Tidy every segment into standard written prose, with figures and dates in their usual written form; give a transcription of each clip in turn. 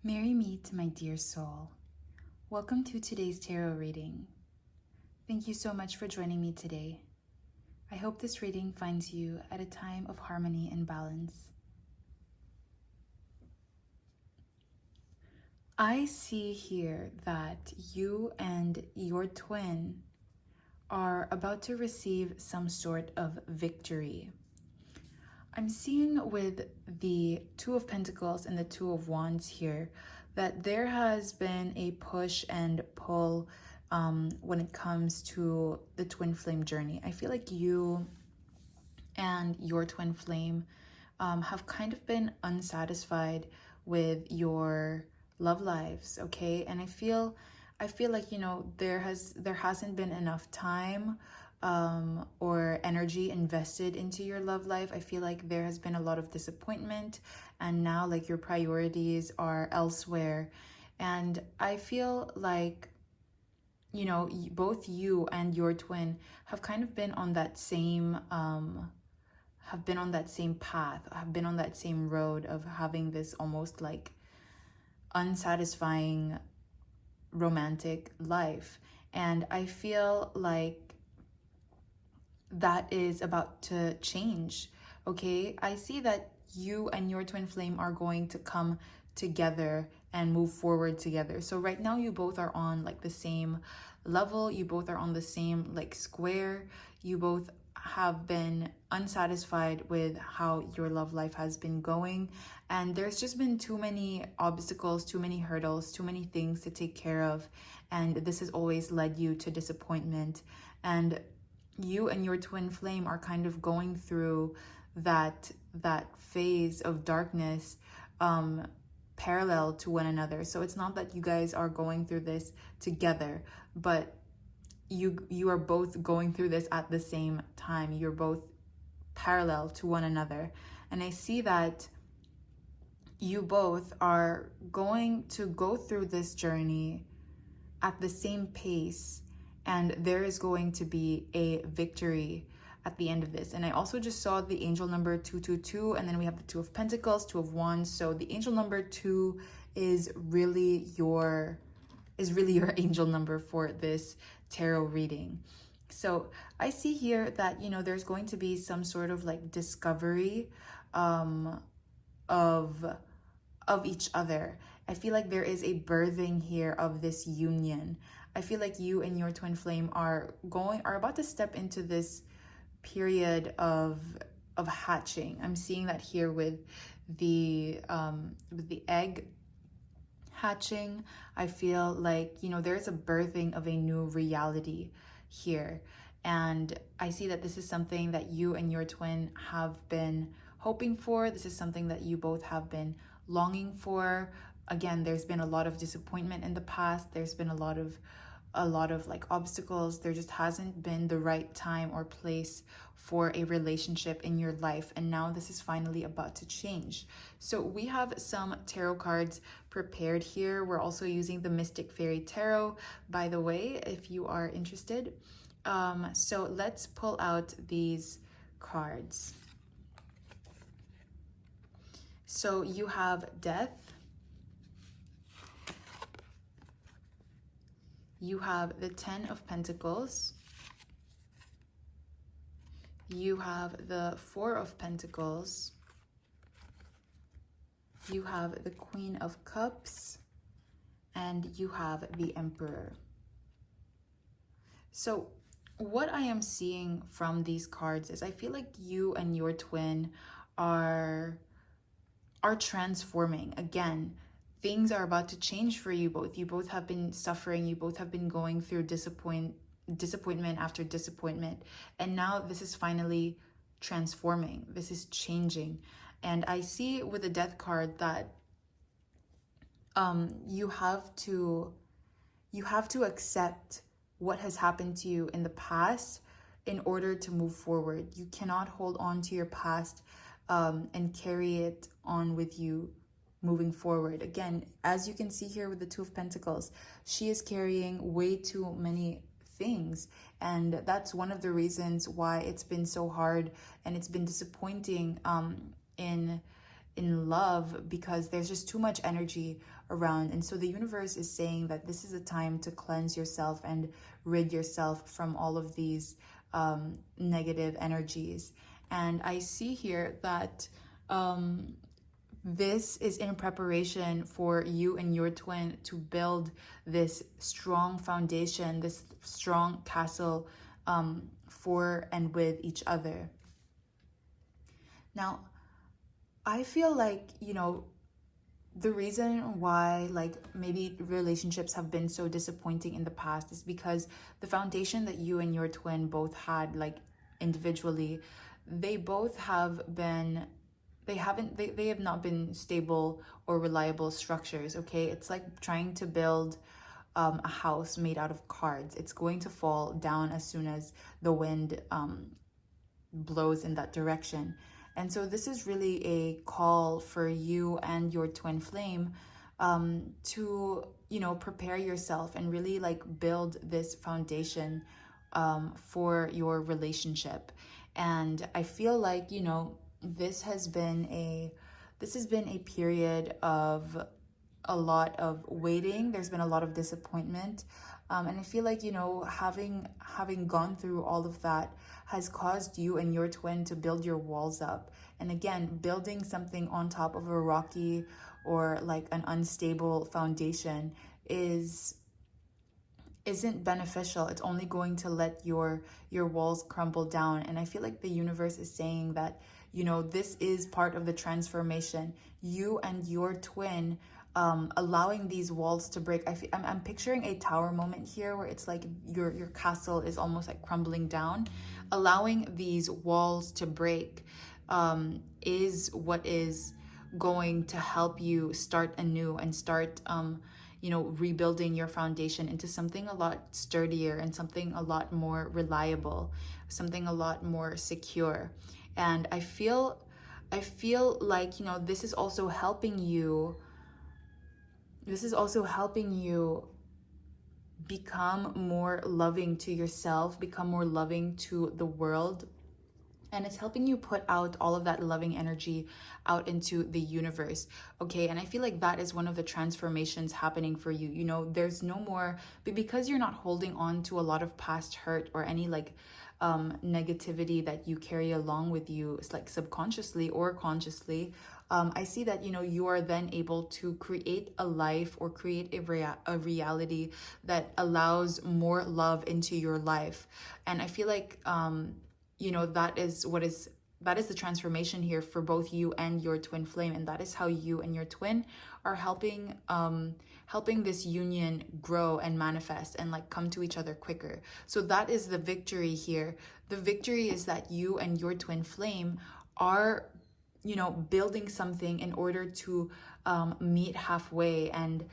Merry meet, my dear soul. Welcome to today's tarot reading. Thank you so much for joining me today. I hope this reading finds you at a time of harmony and balance. I see here that you and your twin are about to receive some sort of victory. I'm seeing with the Two of Pentacles and the Two of Wands here that there has been a push and pull when it comes to the twin flame journey. I feel like you and your twin flame have kind of been unsatisfied with your love lives, okay? And I feel like, you know, there hasn't been enough time or energy invested into your love life. I feel like there has been a lot of disappointment, and now like your priorities are elsewhere. And I feel like, you know, both you and your twin have kind of been on that same have been on that same path, have been on that same road of having this almost like unsatisfying romantic life. And I feel like that is about to change, okay? I see that you and your twin flame are going to come together and move forward together. So right now you both are on like the same level, you both are on the same like square, you both have been unsatisfied with how your love life has been going, and there's just been too many obstacles, too many hurdles, too many things to take care of, and this has always led you to disappointment. And you and your twin flame are kind of going through that phase of darkness parallel to one another. So it's not that you guys are going through this together, but you are both going through this at the same time. You're both parallel to one another. And I see that you both are going to go through this journey at the same pace, and there is going to be a victory at the end of this. And I also just saw the angel number 222, and then we have the Two of Pentacles, Two of Wands. So the angel number 2 is really your angel number for this tarot reading. So I see here that, you know, there's going to be some sort of like discovery of each other. I feel like there is a birthing here of this union. I feel like you and your twin flame are about to step into this period of hatching. I'm seeing that here with the egg hatching. I feel like, you know, there's a birthing of a new reality here. And I see that this is something that you and your twin have been hoping for. This is something that you both have been longing for. Again, there's been a lot of disappointment in the past. There's been a lot of like obstacles. There just hasn't been the right time or place for a relationship in your life, and now this is finally about to change. So we have some tarot cards prepared here. We're also using the Mystic Fairy Tarot, by the way, if you are interested. So let's pull out these cards. So you have Death, you have the Ten of Pentacles, you have the Four of Pentacles, you have the Queen of Cups, and you have the Emperor. So what I am seeing from these cards is I feel like you and your twin are transforming. Again, things are about to change for you both. You both have been suffering. You both have been going through disappointment after disappointment. And now this is finally transforming. This is changing. And I see with the Death card that you have to accept what has happened to you in the past in order to move forward. You cannot hold on to your past and carry it on with you moving forward. Again, as you can see here with the Two of Pentacles, she is carrying way too many things, and that's one of the reasons why it's been so hard and it's been disappointing in in love, because there's just too much energy around. And so the universe is saying that this is a time to cleanse yourself and rid yourself from all of these negative energies. And I see here that this is in preparation for you and your twin to build this strong foundation, this strong castle for and with each other. Now, I feel like, the reason why like maybe relationships have been so disappointing in the past is because the foundation that you and your twin both had, like individually, they both have been they have not been stable or reliable structures. Okay, it's like trying to build a house made out of cards. It's going to fall down as soon as the wind blows in that direction. And so this is really a call for you and your twin flame to, prepare yourself and really like build this foundation for your relationship. And I feel like, this has been a period of a lot of waiting. There's been a lot of disappointment. And I feel like, having gone through all of that has caused you and your twin to build your walls up. And again, building something on top of a rocky or like an unstable foundation isn't beneficial. It's only going to let your walls crumble down. And I feel like the universe is saying that, this is part of the transformation. You and your twin allowing these walls to break. I'm picturing a tower moment here where it's like your castle is almost like crumbling down. Allowing these walls to break is what is going to help you start anew and start rebuilding your foundation into something a lot sturdier and something a lot more reliable, something a lot more secure. And I feel like, this is also helping you become more loving to yourself, become more loving to the world. And it's helping you put out all of that loving energy out into the universe. Okay. And I feel like that is one of the transformations happening for you. There's no more, but because you're not holding on to a lot of past hurt or any like negativity that you carry along with you, it's like subconsciously or consciously. I see that, you are then able to create a life or create a reality that allows more love into your life. And I feel like, that is the transformation here for both you and your twin flame. And that is how you and your twin are helping this union grow and manifest and like come to each other quicker. So that is the victory here. The victory is that you and your twin flame are, building something in order to meet halfway and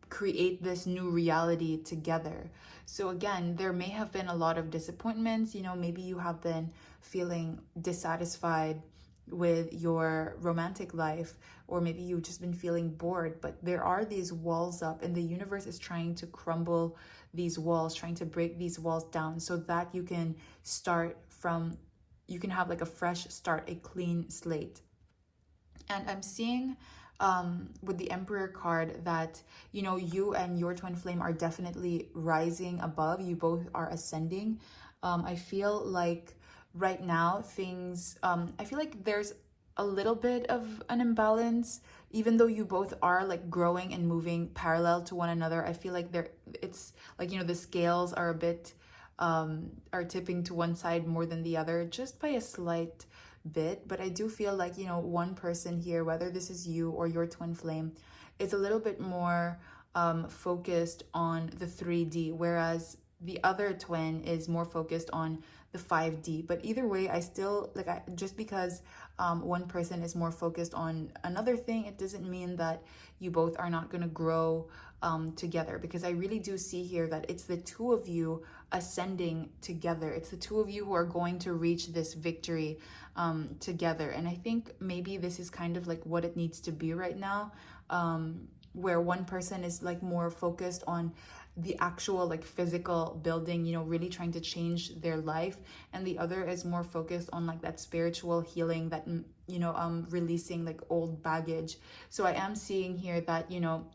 create this new reality together. So again, there may have been a lot of disappointments. Maybe you have been feeling dissatisfied with your romantic life, or maybe you've just been feeling bored, but there are these walls up and the universe is trying to crumble these walls, trying to break these walls down so that you can have like a fresh start, a clean slate. And I'm seeing with the Emperor card that, you and your twin flame are definitely rising above. You both are ascending. I feel like right now I feel like there's a little bit of an imbalance, even though you both are like growing and moving parallel to one another. I feel like it's like, the scales are a bit, are tipping to one side more than the other, just by a slight bit. But I do feel like, one person here, whether this is you or your twin flame, is a little bit more focused on the 3D, whereas the other twin is more focused on the 5D. But either way, I still just because one person is more focused on another thing, it doesn't mean that you both are not going to grow together, because I really do see here that it's the two of you ascending together. It's the two of you who are going to reach this victory together. And I think maybe this is kind of like what it needs to be right now. where one person is like more focused on the actual like physical building, you know, really trying to change their life, and the other is more focused on like that spiritual healing, that you know, releasing like old baggage. So I am seeing here that, you know,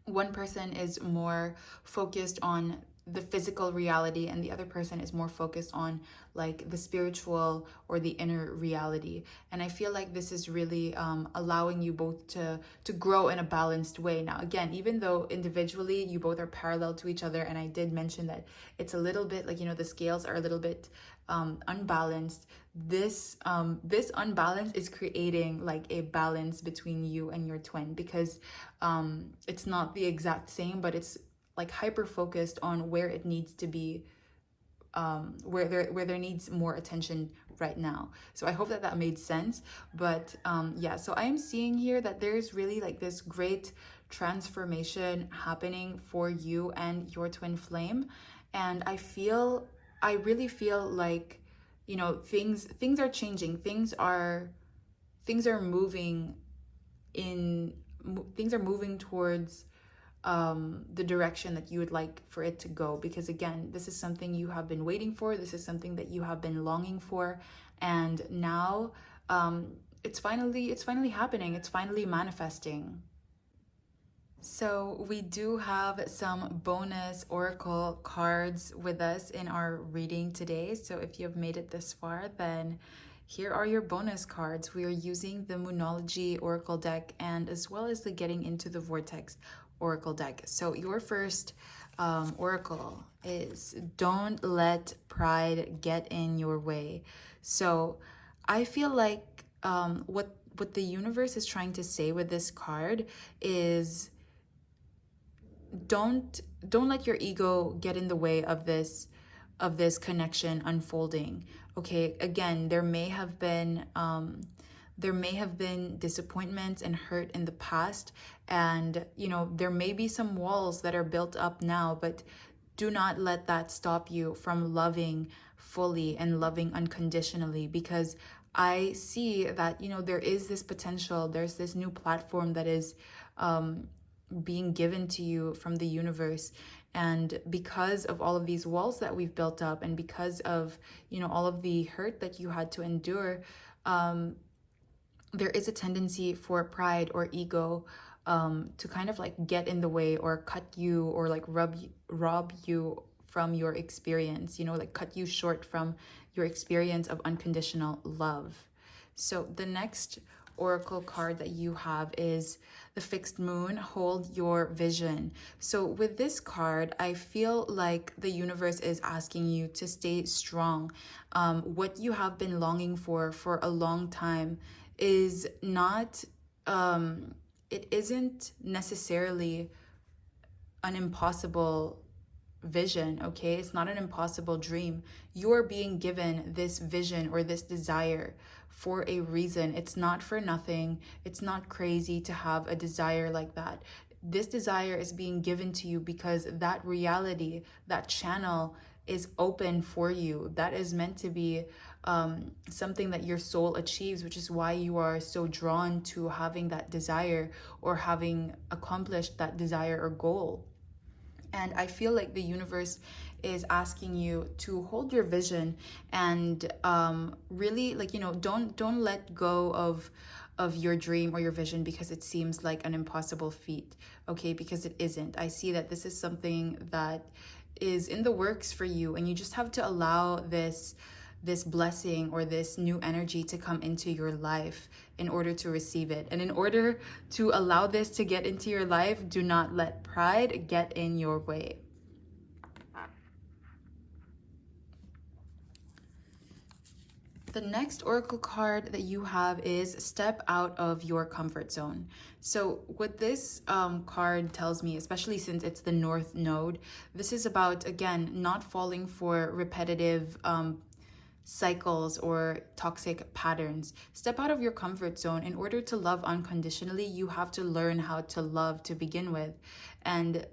one person is more focused on the physical reality, and the other person is more focused on like the spiritual or the inner reality. And I feel like this is really allowing you both to grow in a balanced way. Now again, even though individually you both are parallel to each other, and I did mention that it's a little bit like, you know, the scales are a little bit unbalanced, this unbalance is creating like a balance between you and your twin, because it's not the exact same, but it's like hyper focused on where it needs to be, where there needs more attention right now. So I hope that that made sense. But yeah, so I am seeing here that there's really like this great transformation happening for you and your twin flame. And I really feel like, you know, things are changing, things are moving in, things are moving towards the direction that you would like for it to go. Because again, this is something you have been waiting for, this is something that you have been longing for, and now it's finally happening, it's finally manifesting. So we do have some bonus oracle cards with us in our reading today. So if you have made it this far, then here are your bonus cards. We are using the Moonology Oracle deck, and as well as the Getting Into the Vortex Oracle deck. So your first oracle is Don't Let Pride Get in Your Way. So I feel like what the universe is trying to say with this card is don't let your ego get in the way of this connection unfolding. Okay, again, there may have been disappointments and hurt in the past, and you know, there may be some walls that are built up now, but do not let that stop you from loving fully and loving unconditionally. Because I see that, you know, there is this potential, there's this new platform that is being given to you from the universe. And because of all of these walls that we've built up, and because of, you know, all of the hurt that you had to endure, there is a tendency for pride or ego to kind of like get in the way, or cut you, or like rob you from your experience, you know, like cut you short from your experience of unconditional love. So the next oracle card that you have is the Fixed Moon, Hold Your Vision. So with this card, I feel like the universe is asking you to stay strong. What you have been longing for a long time is not, it isn't necessarily an impossible vision, okay? It's not an impossible dream. You're being given this vision or this desire for a reason. It's not for nothing. It's not crazy to have a desire like that. This desire is being given to you because that reality, that channel is open for you. That is meant to be something that your soul achieves, which is why you are so drawn to having that desire, or having accomplished that desire or goal. And I feel like the universe is asking you to hold your vision, and really, like, you know, don't let go of your dream or your vision because it seems like an impossible feat, okay? Because it isn't. I see that this is something that is in the works for you, and you just have to allow this blessing or this new energy to come into your life in order to receive it. And in order to allow this to get into your life, do not let pride get in your way. The next oracle card that you have is Step Out of Your Comfort Zone. So what this card tells me, especially since it's the North Node, this is about, again, not falling for repetitive cycles or toxic patterns. Step out of your comfort zone. In order to love unconditionally, you have to learn how to love to begin with. And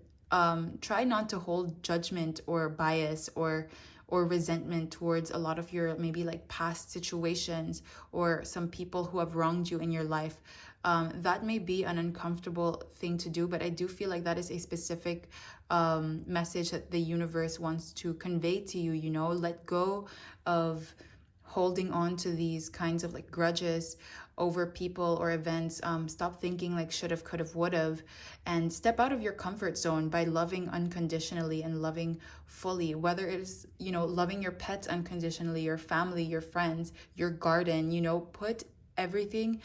try not to hold judgment or bias or resentment towards a lot of your maybe like past situations or some people who have wronged you in your life. That may be an uncomfortable thing to do, but I do feel like that is a specific message that the universe wants to convey to you. You know, let go of holding on to these kinds of like grudges over people or events. Stop thinking like should have, could have, would have, and step out of your comfort zone by loving unconditionally and loving fully. Whether it is, you know, loving your pets unconditionally, your family, your friends, your garden, you know, put everything,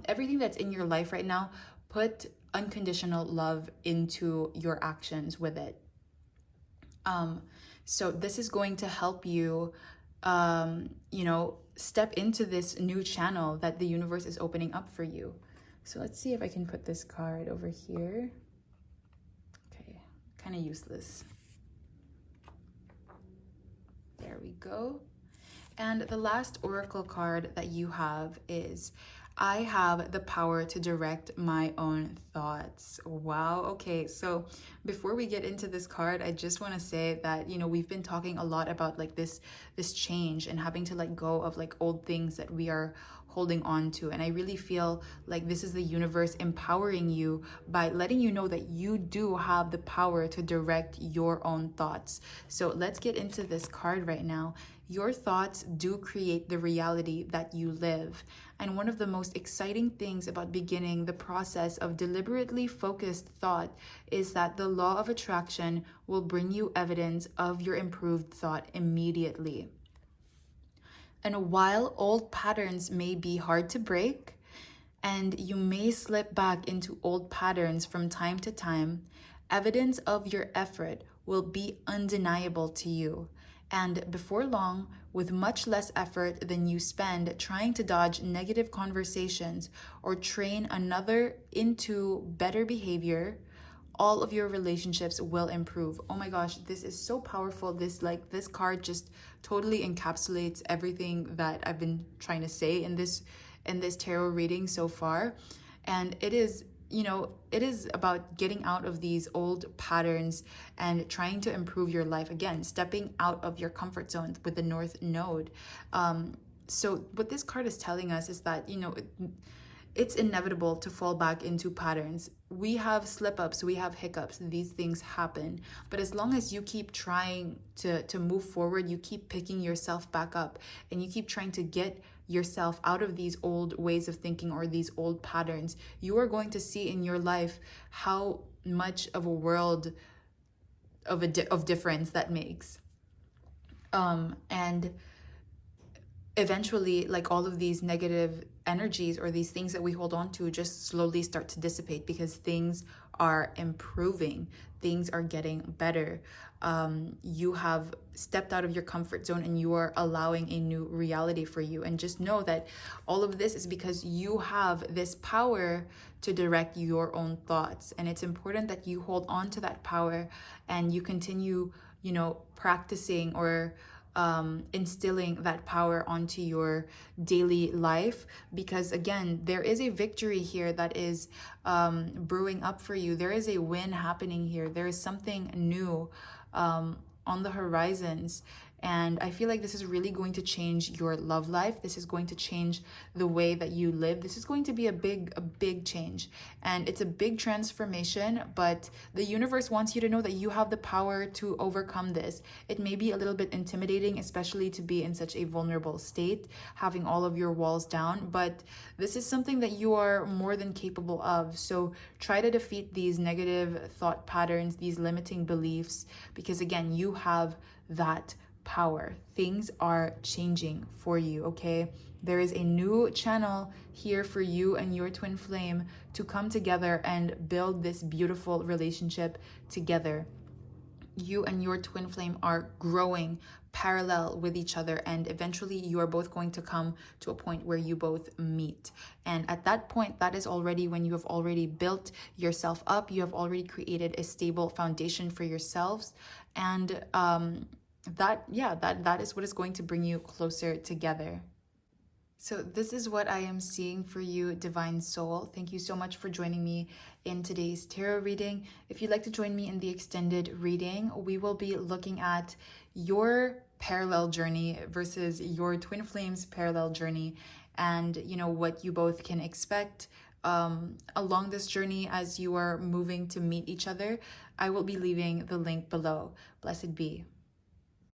everything that's in your life right now, put unconditional love into your actions with it. So this is going to help you, you know, step into this new channel that the universe is opening up for you. So let's see if I can put this card over here. Okay, kind of useless. There we go. And the last oracle card that you have is, I have the power to direct my own thoughts. Wow. Okay. So before we get into this card, I just want to say that, you know, we've been talking a lot about like this change and having to let go of like old things that we are holding on to. And I really feel like this is the universe empowering you by letting you know that you do have the power to direct your own thoughts. So let's get into this card right now. Your thoughts do create the reality that you live. And one of the most exciting things about beginning the process of deliberately focused thought is that the law of attraction will bring you evidence of your improved thought immediately. And while old patterns may be hard to break, and you may slip back into old patterns from time to time, evidence of your effort will be undeniable to you. And before long, with much less effort than you spend trying to dodge negative conversations or train another into better behavior, all of your relationships will improve. Oh my gosh, this is so powerful. This card just totally encapsulates everything that I've been trying to say in this tarot reading so far. And it is, you know, it is about getting out of these old patterns and trying to improve your life. Again, stepping out of your comfort zone with the North Node. So what this card is telling us is that, you know, it's inevitable to fall back into patterns. We have slip-ups, we have hiccups, these things happen. But as long as you keep trying to move forward, you keep picking yourself back up, and you keep trying to get yourself out of these old ways of thinking or these old patterns, you are going to see in your life how much of a world of difference that makes. And eventually, like, all of these negative energies or these things that we hold on to just slowly start to dissipate because things are improving, things are getting better. You have stepped out of your comfort zone and you are allowing a new reality for you. And just know that all of this is because you have this power to direct your own thoughts. And it's important that you hold on to that power and you continue, you know, practicing or instilling that power onto your daily life, because again, there is a victory here that is brewing up for you. There is a win happening here. There is something new on the horizons. And I feel like this is really going to change your love life. This is going to change the way that you live. This is going to be a big change. And it's a big transformation, but the universe wants you to know that you have the power to overcome this. It may be a little bit intimidating, especially to be in such a vulnerable state, having all of your walls down, but this is something that you are more than capable of. So try to defeat these negative thought patterns, these limiting beliefs, because again, you have that power. Things are changing for you, okay? There is a new channel here for you and your twin flame to come together and build this beautiful relationship together. You and your twin flame are growing parallel with each other, and eventually you are both going to come to a point where you both meet. And at that point, that is already when you have already built yourself up. You have already created a stable foundation for yourselves, and that is what is going to bring you closer together. So this is what I am seeing for you, Divine Soul. Thank you so much for joining me in today's tarot reading. If you'd like to join me in the extended reading, we will be looking at your parallel journey versus your twin flame's parallel journey, and you know what you both can expect along this journey as you are moving to meet each other. I will be leaving the link below. Blessed be.